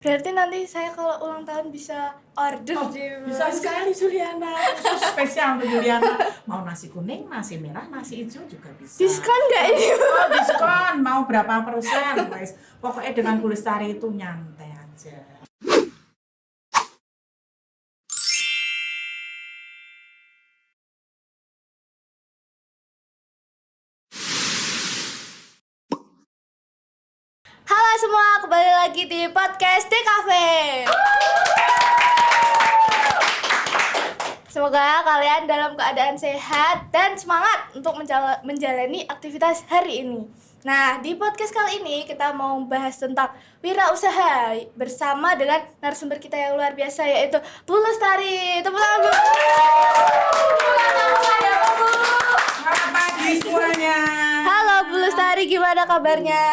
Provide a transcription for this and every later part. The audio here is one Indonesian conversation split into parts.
Berarti nanti saya kalau ulang tahun bisa order di Bisa sekali Juliana, khusus spesial untuk Juliana. Mau nasi kuning, nasi merah, nasi hijau juga bisa. diskon nggak ini? Oh, diskon, mau berapa persen? Guys, pokoknya dengan Bu Lestari itu nyantai aja. Halo semua, kembali lagi di podcast di Cafe. Semoga kalian dalam keadaan sehat dan semangat untuk menjalani aktivitas hari ini. Nah, di podcast kali ini kita mau bahas tentang wirausaha bersama dengan narasumber kita yang luar biasa, yaitu Bu Lestari. Tepuk tangan, Bu. Selamat pagi semuanya. Halo Bu Lestari, gimana kabarnya?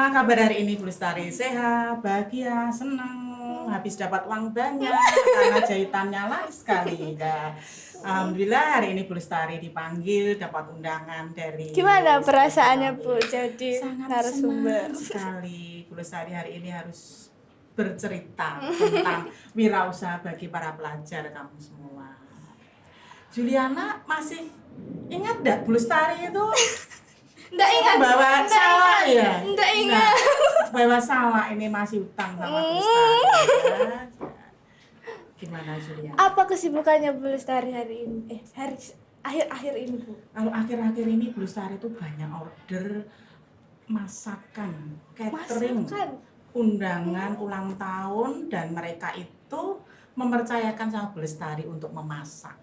Kabar hari ini Bu Lestari sehat, bahagia, senang, habis dapat uang banyak karena jahitannya laris sekali. Ya. Alhamdulillah hari ini Bu Lestari dipanggil, dapat undangan dari. Gimana perasaannya Bu jadi Sangat narasumber? senang sekali. Bu Lestari hari ini harus bercerita tentang wirausaha bagi para pelajar kamu semua. Juliana masih ingat enggak Bu Lestari itu? Nggak ingat. Bawa sawah ya? Nggak ingat. Nah, bawa sawah ini masih utang sama Bu Lestari. Ya. Gimana Juliana? Apa kesibukannya Bu Lestari hari ini? Hari akhir-akhir ini Bu? Kalau akhir-akhir ini Bu Lestari itu banyak order masakan, catering, undangan ulang tahun, dan mereka itu mempercayakan sama Bu Lestari untuk memasak.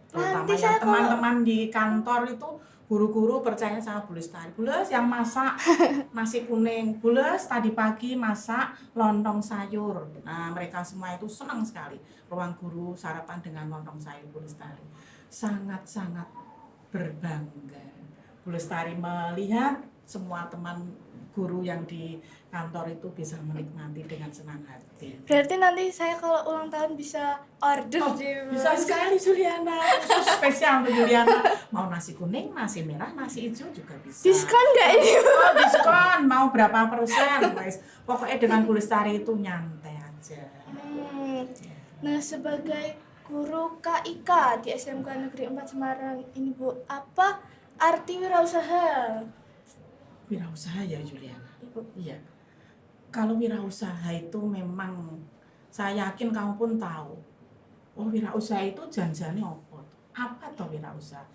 Terutama Nanti yang saya teman-teman di kantor itu, guru-guru percaya sama Bu Lestari. Bu Les yang masak nasi kuning, Bu Les tadi pagi masak lontong sayur. Nah, mereka semua itu senang sekali. Ruang guru sarapan dengan lontong sayur Bu Lestari. Sangat-sangat berbangga. Bu Lestari melihat semua teman guru yang di kantor itu bisa menikmati dengan senang hati. Berarti nanti saya kalau ulang tahun bisa order di Bisa sekali Juliana, khusus spesial untuk Juliana. Mau nasi kuning, nasi merah, nasi hijau juga bisa. diskon nggak ini? Oh, diskon, mau berapa persen guys. Pokoknya dengan Bu Lestari itu nyantai aja. Nah, sebagai guru KIK di SMK Negeri 4 Semarang ini Bu, apa arti wirausaha? Wirausaha ya Juliana. Ibu. Iya. Kalau wirausaha itu memang saya yakin kamu pun tahu. Oh, wirausaha itu janjane apa? Apa toh wirausaha?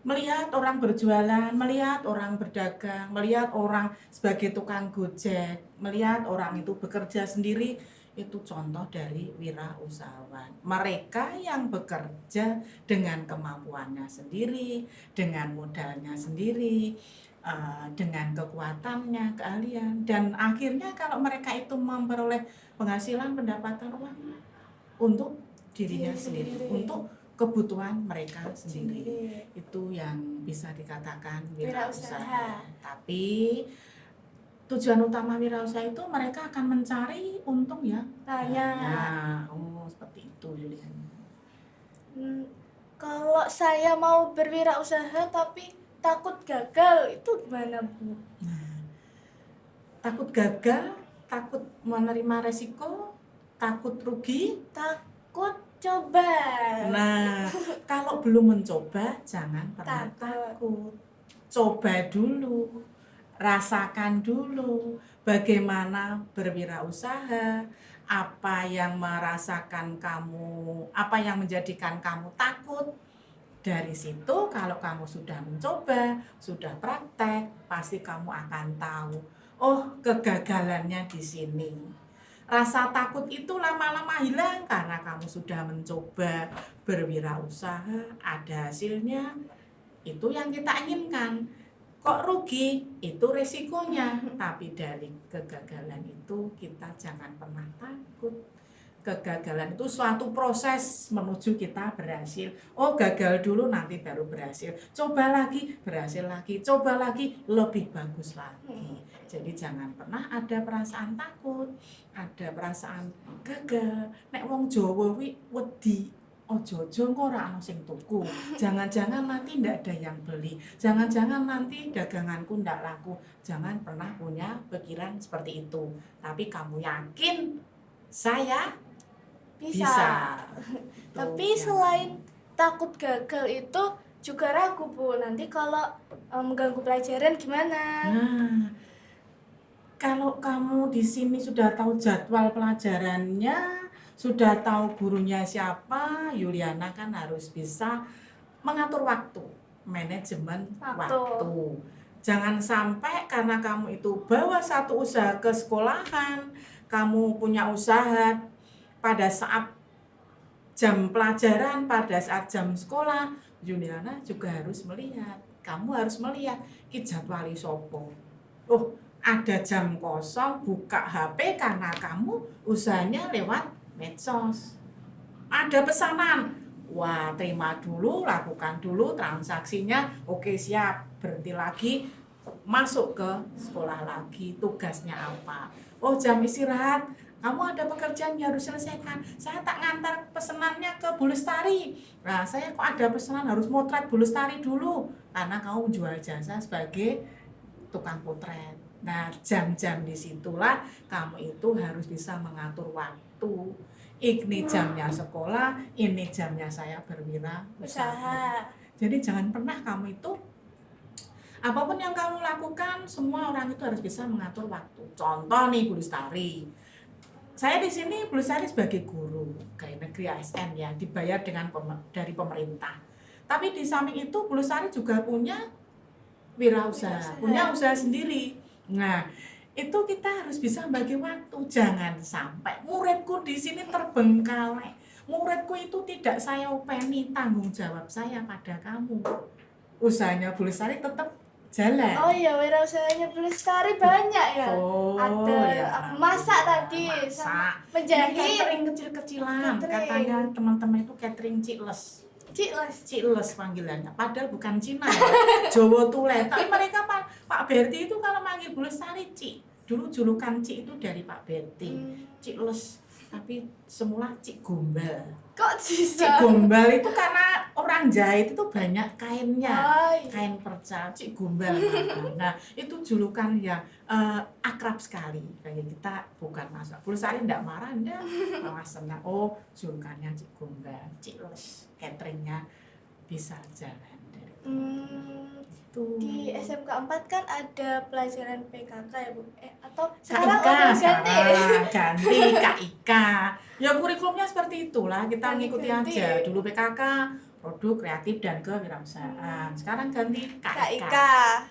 Melihat orang berjualan, melihat orang berdagang, melihat orang sebagai tukang gojek, melihat orang itu bekerja sendiri, itu contoh dari wirausahawan. Mereka yang bekerja dengan kemampuannya sendiri, dengan modalnya sendiri, dengan kekuatannya, keahlian, dan akhirnya kalau mereka itu memperoleh penghasilan, pendapatan, uang untuk dirinya sendiri, untuk kebutuhan mereka sendiri. Itu yang bisa dikatakan wirausaha. Tapi tujuan utama wirausaha itu mereka akan mencari untung ya. Tanya. Oh, seperti itu Julian. Kalau saya mau berwirausaha tapi takut gagal, itu gimana Bu? Nah, takut gagal, takut menerima resiko, takut rugi, Takut coba. nah, kalau belum mencoba jangan pernah takut. Coba dulu, rasakan dulu bagaimana berwirausaha, apa yang merasakan kamu, apa yang menjadikan kamu takut. Dari situ kalau kamu sudah mencoba, sudah praktek, pasti kamu akan tahu, oh kegagalannya di sini. Rasa takut itu lama-lama hilang karena kamu sudah mencoba berwirausaha, ada hasilnya, itu yang kita inginkan. Kok rugi? Itu resikonya. Tapi dari kegagalan itu kita jangan pernah takut. Kegagalan itu suatu proses menuju kita berhasil. Oh, gagal dulu nanti baru berhasil. Coba lagi, berhasil lagi. Coba lagi, lebih bagus lagi. Jadi jangan pernah ada perasaan takut, ada perasaan gagal. Nek wong Jawa wi wedi. ojo-ojo kok ora ana sing tuku. Jangan-jangan nanti ndak ada yang beli. Jangan-jangan nanti daganganku ndak laku. Jangan pernah punya pikiran seperti itu. Tapi kamu yakin saya Bisa. bisa. Tapi Tuh, selain takut gagal itu juga ragu Bu, nanti kalau mengganggu pelajaran gimana? Nah, kalau kamu di sini sudah tahu jadwal pelajarannya, sudah tahu gurunya siapa, Yuliana kan harus bisa mengatur waktu, manajemen Waktu. waktu. Jangan sampai karena kamu itu bawa satu usaha ke sekolahan, kamu punya usaha pada saat jam pelajaran, pada saat jam sekolah, Yuliana juga harus melihat. Kamu harus melihat ki jadwali sopo. Oh, ada jam kosong, buka HP karena kamu usahanya lewat medsos. Ada pesanan, wah terima dulu, lakukan dulu transaksinya, oke siap, berhenti lagi, masuk ke sekolah lagi, tugasnya apa. Oh jam istirahat, kamu ada pekerjaan yang harus selesaikan, saya tak ngantar pesenannya ke Bu Lestari. Nah saya kok ada pesanan harus motret Bu Lestari dulu, karena kamu jual jasa sebagai tukang potret. Nah, jam-jam disitulah kamu itu harus bisa mengatur waktu. Ini jamnya sekolah, ini jamnya saya berwirausaha. Usaha. Jadi jangan pernah kamu itu, apapun yang kamu lakukan, semua orang itu harus bisa mengatur waktu. Contoh nih Bu Lestari. Saya di sini Bu Lestari sebagai guru pegawai negeri ASN ya, dibayar dengan dari pemerintah. Tapi di samping itu Bu Lestari juga punya wirausaha, punya usaha sendiri. Nah, itu kita harus bisa bagi waktu. Jangan sampai muridku di sini terbengkalai. Muridku itu tidak saya upeni, tanggung jawab saya pada kamu. Usahanya Bu Lestari tetap jalan. Oh iya, wirausahanya Bu Lestari banyak ya. Oh, Ada ya, masak tadi, masak. sama Ini menjahit. catering kecil-kecilan. Catering. Katanya teman-teman itu catering cikles. Cikles. Cikles panggilannya, padahal bukan Cina ya, Jawa Tulen. Tapi mereka Pak Berti itu kalau manggil Bu Lestari Cik. Dulu julukan Cik itu dari Pak Berti. Cikles, tapi semula Cik Gombal. Kok Cik bisa? Gombal itu karena orang jahit itu banyak kainnya, Oh, iya. kain perca, Cik Gombal. Nah, itu julukan yang akrab sekali. Kayak kita bukan masak. Bu Lestari enggak marah, enggak. Malah senang. Oh, julukannya Cik Gombal, Cikles. Cateringnya bisa jalan dari itu. Di SMK 4 kan ada pelajaran PKK ya Bu? Atau KIK sekarang udah ganti? sekarang ganti KIK. Ya kurikulumnya seperti itulah, kita ngikuti Ganti. aja. Dulu PKK, produk kreatif dan kewirausahaan. Sekarang ganti KIK. KIK.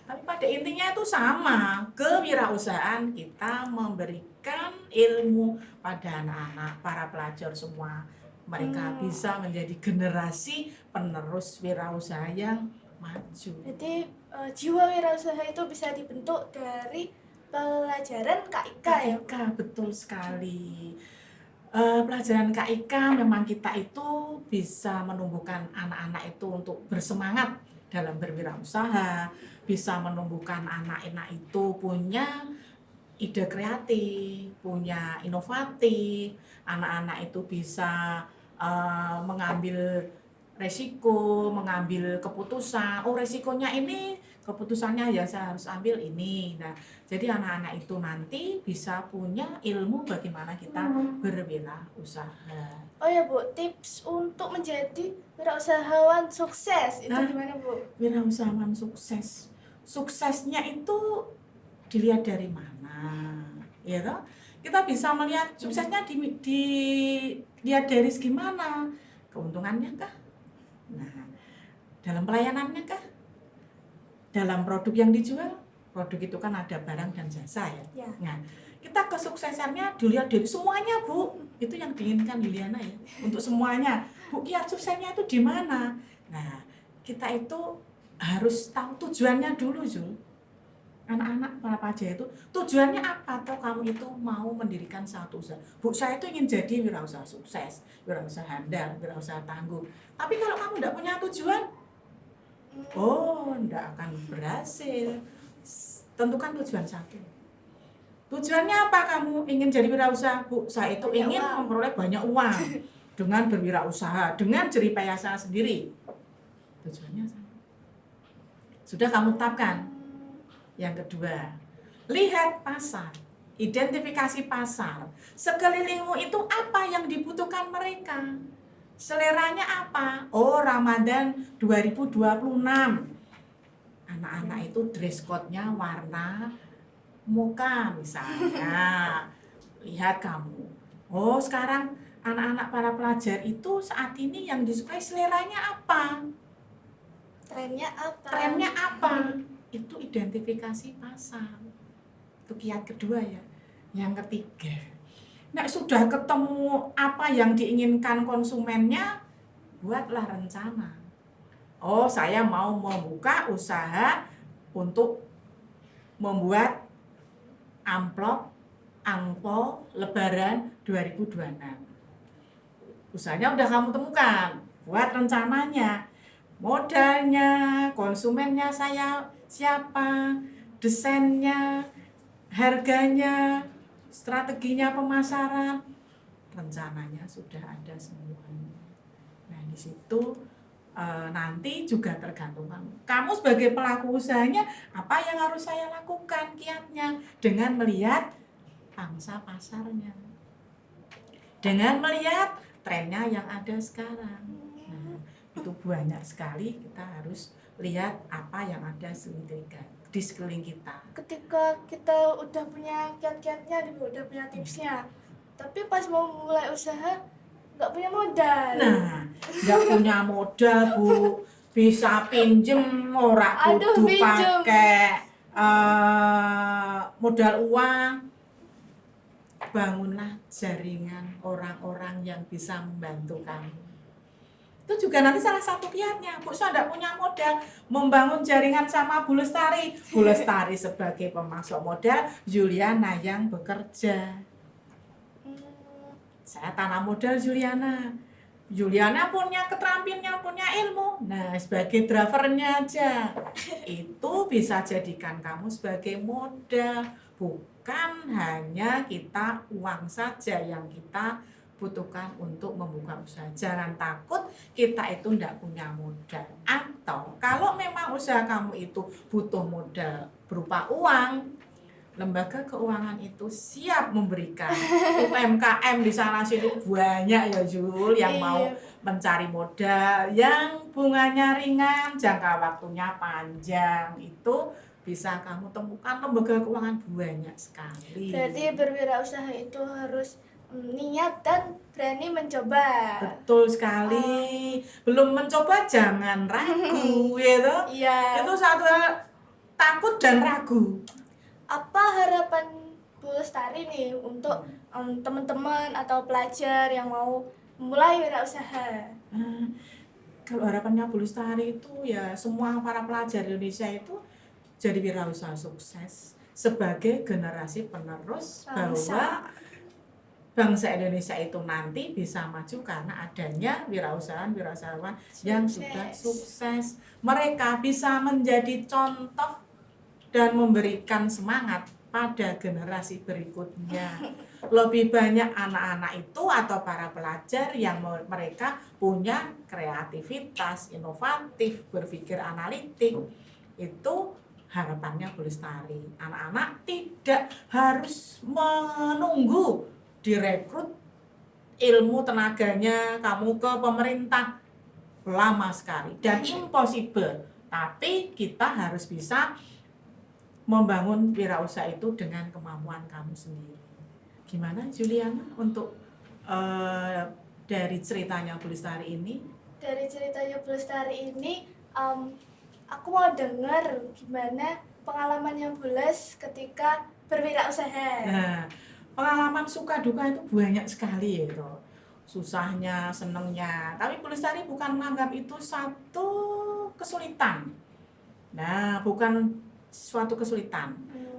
Tapi pada intinya itu sama, kewirausahaan kita memberikan ilmu pada anak-anak, para pelajar semua. Mereka bisa menjadi generasi penerus wirausaha yang maju. Jadi jiwa wirausaha itu bisa dibentuk dari pelajaran KIK ya? KIK betul sekali. Pelajaran KIK memang kita itu bisa menumbuhkan anak-anak itu untuk bersemangat dalam berwirausaha, bisa menumbuhkan anak-anak itu punya ide kreatif, punya inovatif, anak-anak itu bisa mengambil resiko, mengambil keputusan. Oh, resikonya ini, keputusannya ya saya harus ambil ini. Nah, jadi anak-anak itu nanti bisa punya ilmu bagaimana kita berwirausaha. Oh ya Bu, tips untuk menjadi wirausahawan sukses itu Nah, gimana Bu? Wirausahawan sukses. Suksesnya itu dilihat dari mana? Ya toh? Kita bisa melihat suksesnya dilihat dari segi mana? Keuntungannya kah? Nah, dalam pelayanannya kah? Dalam produk yang dijual? Produk itu kan ada barang dan jasa ya. Ya. Nah, kita kesuksesannya dilihat dari semuanya, Bu. Itu yang diinginkan Yuliana ya. Untuk semuanya. Bu, kiat suksesnya itu di mana? Nah, kita itu harus tahu tujuannya dulu, Zul. Anak-anak para pelajar itu tujuannya apa? Atau kamu itu mau mendirikan satu usaha? Bu, saya itu ingin jadi wirausaha sukses, wirausaha handal, wirausaha tangguh. Tapi kalau kamu tidak punya tujuan, oh, tidak akan berhasil. Tentukan tujuan satu. Tujuannya apa kamu ingin jadi wirausaha? Bu, saya itu Banyak ingin uang. memperoleh banyak uang. dengan berwirausaha, dengan jeripaya saya sendiri. Tujuannya sama. Sudah kamu tetapkan. Yang kedua, lihat pasar, identifikasi pasar. Sekelilingmu itu apa yang dibutuhkan mereka? Seleranya apa? Oh, Ramadan 2026. Anak-anak itu dress code-nya warna mocha misalnya. Lihat kamu. Oh, sekarang anak-anak para pelajar itu saat ini yang disukai seleranya apa? Trennya apa? Trennya apa? Itu identifikasi pasar. Itu kiat kedua ya. Yang ketiga, nah sudah ketemu apa yang diinginkan konsumennya, buatlah rencana. Oh, saya mau membuka usaha untuk membuat amplop, angpau Lebaran 2026. Usahanya udah kamu temukan, buat rencananya. Modalnya, konsumennya saya siapa, desainnya, harganya, strateginya pemasaran, rencananya sudah ada semuanya. Nah, di situ nanti juga tergantung kamu. Kamu sebagai pelaku usahanya, apa yang harus saya lakukan kiatnya? Dengan melihat pangsa pasarnya. Dengan melihat trennya yang ada sekarang. Nah, itu banyak sekali kita harus lihat apa yang ada di sekeliling kita. Ketika kita udah punya kiat-kiatnya, udah punya tipsnya, tapi pas mau mulai usaha nggak punya modal. Nah, nggak punya modal, Bu, bisa pinjem ora kudu pakai modal uang. Bangunlah jaringan orang-orang yang bisa membantu kamu. Itu juga nanti salah satu kiatnya. Bu, saya tidak punya modal, membangun jaringan sama Bu Lestari. Bu Lestari sebagai pemasok modal, Juliana yang bekerja. Saya tanam modal Juliana. Juliana punya keterampilan, punya ilmu. Nah, sebagai drivernya aja. Itu bisa jadikan kamu sebagai modal. Bukan hanya kita uang saja yang kita butuhkan untuk membuka usaha. Jangan takut kita itu tidak punya modal. Atau kalau memang usaha kamu itu butuh modal berupa uang, lembaga keuangan itu siap memberikan. UMKM di sana sini banyak ya Jul yang mau mencari modal yang bunganya ringan, jangka waktunya panjang. Itu bisa kamu temukan lembaga keuangan banyak sekali. Berarti berwirausaha itu harus niat dan berani mencoba. Betul sekali. Belum mencoba jangan ragu ya toh? Iya. Itu satu hal, takut dan ragu. Apa harapan Bu Lestari nih untuk teman-teman atau pelajar yang mau mulai wirausaha? Kalau harapannya Bu Lestari itu ya semua para pelajar Indonesia itu jadi wirausaha sukses sebagai generasi penerus bahwa bangsa Indonesia itu nanti bisa maju karena adanya wirausahawan yang sudah sukses. Mereka bisa menjadi contoh dan memberikan semangat pada generasi berikutnya. Lebih banyak anak-anak itu atau para pelajar yang mereka punya kreativitas, inovatif, berpikir analitik. Itu harapannya Bu Lestari. Anak-anak tidak harus menunggu direkrut ilmu tenaganya kamu ke pemerintah, lama sekali dan impossible. Tapi kita harus bisa membangun wirausaha itu dengan kemampuan kamu sendiri. Gimana Juliana untuk dari ceritanya Bu Lestari ini? Dari ceritanya Bu Lestari ini, aku mau dengar gimana pengalamannya Bu Les ketika berwirausaha. Nah, pengalaman suka duka itu banyak sekali ya, susahnya, senengnya. Tapi Bu Lestari bukan menganggap itu satu kesulitan. Nah, bukan suatu kesulitan.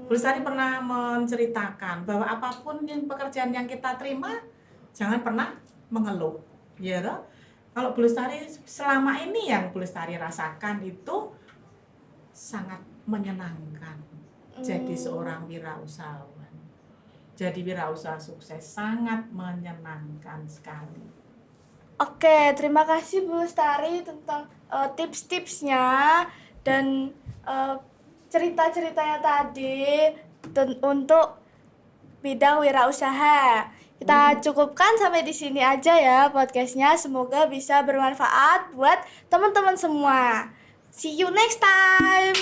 Bu Lestari pernah menceritakan bahwa apapun yang pekerjaan yang kita terima, jangan pernah mengeluh, ya toh? Kalau Bu Lestari selama ini yang Bu Lestari rasakan itu sangat menyenangkan. Jadi seorang wirausahawan. Jadi wirausaha sukses sangat menyenangkan sekali. Oke, terima kasih Bu Lestari tentang tips-tipsnya dan cerita-ceritanya tadi untuk bidang wirausaha. Kita cukupkan sampai di sini aja ya podcastnya. Semoga bisa bermanfaat buat teman-teman semua. See you next time.